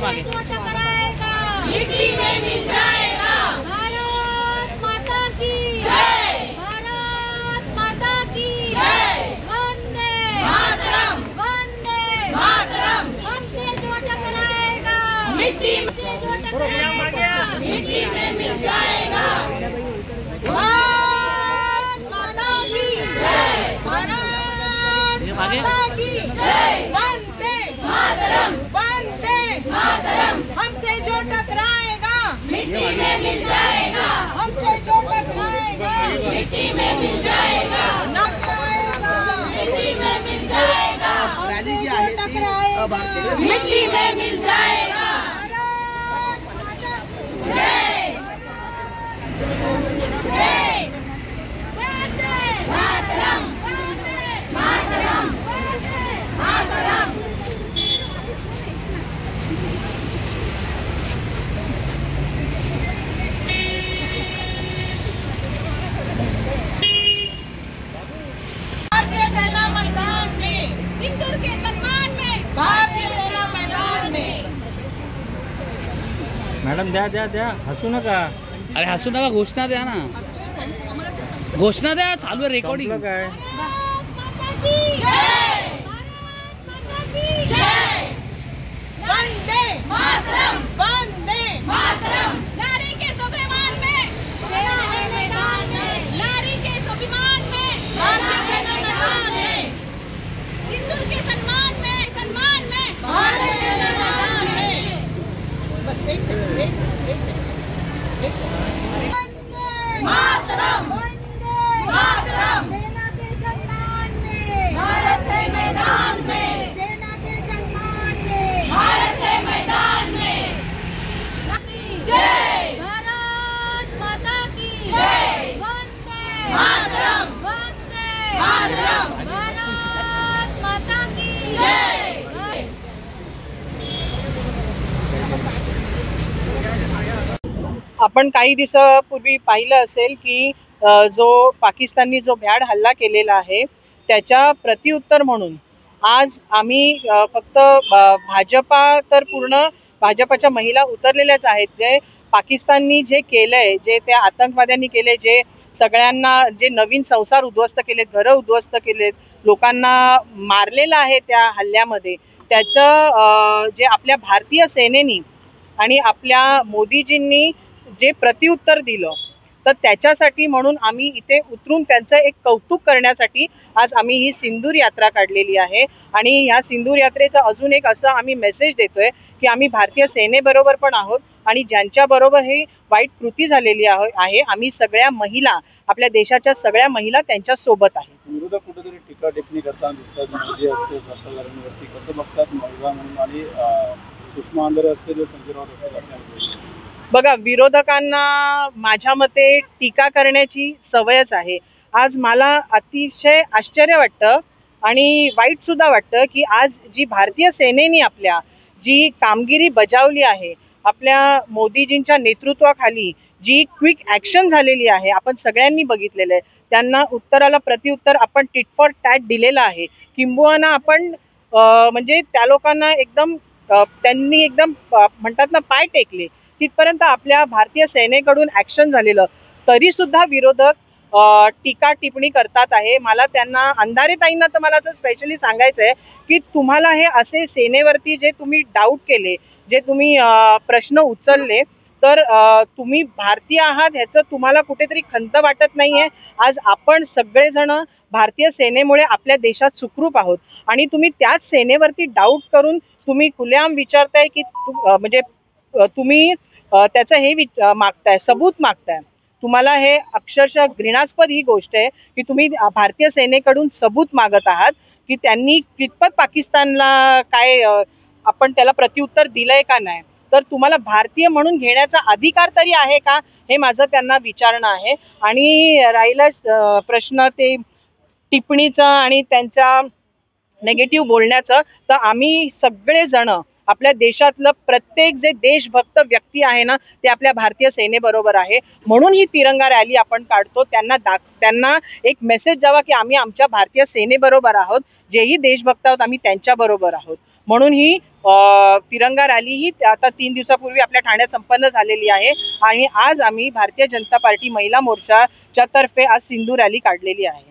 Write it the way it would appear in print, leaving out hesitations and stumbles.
मागे। मिट्टी में मिल जाएगा। भारत माता की जय। भारत माता की जय। वंदे मातरम। वंदे मातरम। हमसे जो टकराएगा मिट्टी से जो टकराएगा मिट्टी में मिल जाएगा। भारत माता की जय। भारत माता की जय। वंदे मातरम। वंदे मातरम। हमसे जो टकराएगा मिट्टी में मिल जाएगा। हमसे जो टकराएगा मिट्टी में मिल जाएगा। टकराएगा मिट्टी में मिल जाएगा। हमसे जो टकराएगा मिट्टी में मिल जाएगा। जय जय मातरम। मातरम मातरम। भारतीय सेना मैदान में। इंदौर के सम्मान में। भारतीय सेना मैदान में। मॅडम द्या द्या द्या, हसू नका। अरे हसू नका, घोषणा द्या ना, घोषणा द्या, चालू आहे रेकॉर्डिंग। काय वंदे मातरम। वंदे मातरम। नारी के स्वाभिमान में। मैदान में। नारी के स्वाभिमान में। भारतीय सेना मैदान में। हिंदू के सम्मान में। सम्मान में। भारतीय सेना मैदान में। बस एक सेकंड, एक सेकंड, एक सेकंड, एक सेकंड। वंदे मातरम। वंदे मातरम। सेना के सम्मान में। भारत है मैदान में। सेना के सम्मान में। भारत है मैदान में। जय भारत माता की जय। वंदे मातरम। वंदे मातरम। भारत माता की जय। आपण काही दिवसापूर्वी पाहिलं असेल की जो पाकिस्ताननी जो भ्याड हल्ला केलेला आहे त्याच्या प्रत्युत्तर म्हणून आज आम्ही फक्त भाजपा तर पूर्ण भाजपाच्या महिला उतरलेल्याच आहेत। जे पाकिस्ताननी जे केलंय, जे त्या आतंकवाद्यांनी केले, जे सगळ्यांना जे नवीन संसार उद्ध्वस्त केलेत, घरं उद्ध्वस्त केलेत, लोकांना मारलेलं आहे त्या हल्ल्यामध्ये, त्याचं जे आपल्या भारतीय सेनेनी आणि आपल्या मोदीजींनी जे प्रत्युत्तर दिलं, तर त्याच्यासाठी म्हणून आम्ही इथे उतरून त्यांचं एक कौतुक करण्यासाठी आज आम्ही ही सिंदूर यात्रा काढलेली आहे। आणि ह्या सिंदूर यात्रेचा अजून एक असं आम्ही मेसेज देतोय की आम्ही भारतीय सेनेबरोबर पण आहोत आणि ज्यांच्याबरोबर ही वाईट कृती झालेली आहे, आम्ही सगळ्या महिला, आपल्या देशाच्या सगळ्या महिला त्यांच्या सोबत आहेत। विरोधक कुठेतरी टीका टिप्पणी करताना दिसतात, मोदी असते सत्ताधाऱ्यांवरती कसं बघतात महिला म्हणून, आणि सुषमा अंधारे असतील, संजय राऊत असतील, असे बघा, विरोधकांना माझ्या मते टीका करण्याची सवयच आहे। आज मला अतिशय आश्चर्य वाटतं आणि वाईट सुद्धा वाटतं की आज जी भारतीय सेनेने आपल्या जी कामगिरी बजावली आहे, आपल्या मोदीजींच्या नेतृत्वाखाली जी क्विक ॲक्शन झालेली आहे, आपण सगळ्यांनी बघितलेलं आहे। त्यांना उत्तराला प्रत्युत्तर आपण टिट फॉर टॅट दिलेलं आहे। किंबहुना आपण म्हणजे त्या लोकांना एकदम त्यांनी एकदम म्हणतात ना पाय टेकले, तिथपर्यंत आपल्या भारतीय सेनेकडून ॲक्शन झालेलं, तरी सुद्धा विरोधक टीका टिप्पणी करतात आहे। मला त्यांना, अंधारे ताईंना तर मला असं स्पेशली सांगायचं आहे की तुम्हाला हे असे सेनेवरती जे तुम्ही डाऊट केले, जे तुम्ही प्रश्न उचलले, तर तुम्ही भारतीय आहात ह्याचं तुम्हाला कुठेतरी खंत वाटत नाही आहे। आज आपण सगळेजण भारतीय सेनेमुळे आपल्या देशात सुखरूप आहोत आणि तुम्ही त्याच सेनेवरती डाऊट करून तुम्ही खुलेआम विचारताय की म्हणजे तुम्ही त्याचं हे मागताय, सबूत मागताय। तुम्हाला हे अक्षरशः घृणास्पद ही गोष्ट आहे की तुम्ही भारतीय सेनेकडून सबूत मागत आहात की त्यांनी कितपत पाकिस्तानला काय आपण त्याला प्रत्युत्तर दिलंय का नाही, तर तुम्हाला भारतीय म्हणून घेण्याचा अधिकार तरी आहे का, हे माझं त्यांना विचारणं आहे। आणि राहिला प्रश्न ते टिप्पणीचा आणि त्यांच्या नेगेटिव्ह बोलण्याचं, तर आम्ही सगळेजण आपल्या देशातलं प्रत्येक जे देशभक्त व्यक्ती आहे ना ते आपल्या भारतीय सेनेबरोबर आहे. म्हणून ही तिरंगा रॅली आपण काढतो. त्यांना एक मेसेज द्यावा की आम्ही आमच्या भारतीय सेनेबरोबर आहोत. जेही देशभक्त आहोत आम्ही त्यांच्याबरोबर आहोत. म्हणून ही तिरंगा रॅली ही आता 3 दिवसापूर्वी आपल्या ठाण्यात संपन्न झालेली आहे आणि आज आम्ही भारतीय जनता पार्टी महिला मोर्चाच्या तर्फे आज सिंधू रॅली काढलेली आहे.